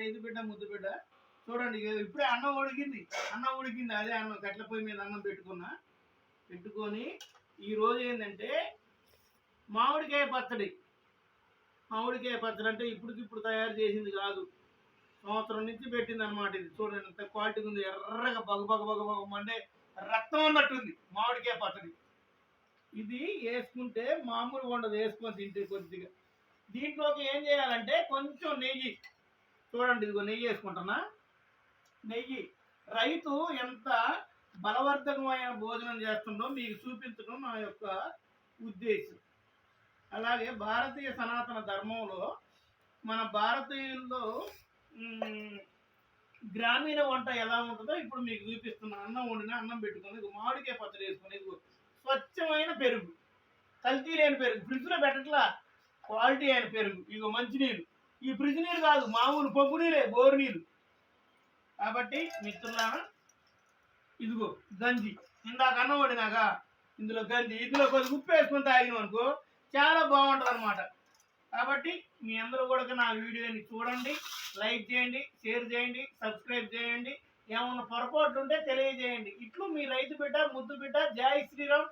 రైతు బిడ్డ ముద్దు బిడ్డ. చూడండి ఇప్పుడే అన్నం ఉడికింది. అదే అన్నం కట్ల పొయ్యి మీద అన్నం పెట్టుకొని ఈరోజు ఏంటంటే మామిడికాయ పచ్చడి అంటే ఇప్పుడు తయారు చేసింది కాదు, సంవత్సరం నుంచి పెట్టింది అనమాట. ఇది చూడండి ఎంత క్వాలిటీ ఉంది, ఎర్రగా బగ మండే రక్తం అన్నట్టుంది మామిడికాయ పచ్చడి. ఇది వేసుకుంటే మామూలుగా ఉండదు, వేసుకొని తింటే కొద్దిగా. దీంట్లోకి ఏం చేయాలంటే కొంచెం నెయ్యి, చూడండి ఇదిగో నెయ్యి వేసుకుంటున్నా. నెయ్యి రైతు ఎంత బలవర్ధకమైన భోజనం చేస్తుందో మీకు చూపించడం నా యొక్క ఉద్దేశం. అలాగే భారతీయ సనాతన ధర్మంలో మన భారతీయుల్లో గ్రామీణ వంట ఎలా ఉంటుందో ఇప్పుడు మీకు చూపిస్తున్నా. అన్నం పెట్టుకొని మామిడికాయ పచ్చడి వేసుకొని, స్వచ్ఛమైన పెరుగు, కల్తీ లేని పెరుగు, ఫ్రిడ్జ్లో పెట్టట్లా, క్వాలిటీ అయిన పెరుగు. ఇగో మంచినీళ్ళు, ఈ ఫ్రిడ్జ్ నీళ్ళు కాదు, మామూలు పొగ్గు నీళ్ళే, బోరు నీళ్ళు. కాబట్టి మిత్రులారా, ఇదిగో గంజి, ఇందాక అన్నం వండినాక ఇందులో గంజి, ఇందులో కొద్దిగా ఉప్పు వేసుకొని తాగినాం అనుకో చాలా బాగుంటుంది అనమాట. కాబట్టి మీ అందరూ కూడా నా వీడియోని చూడండి, లైక్ చేయండి, షేర్ చేయండి, సబ్స్క్రైబ్ చేయండి. ఏమన్నా పొరపాట్లు ఉంటే తెలియజేయండి. ఇట్లు మీ రైతు బిడ్డ ముద్దు బిడ్డ. జై శ్రీరామ్.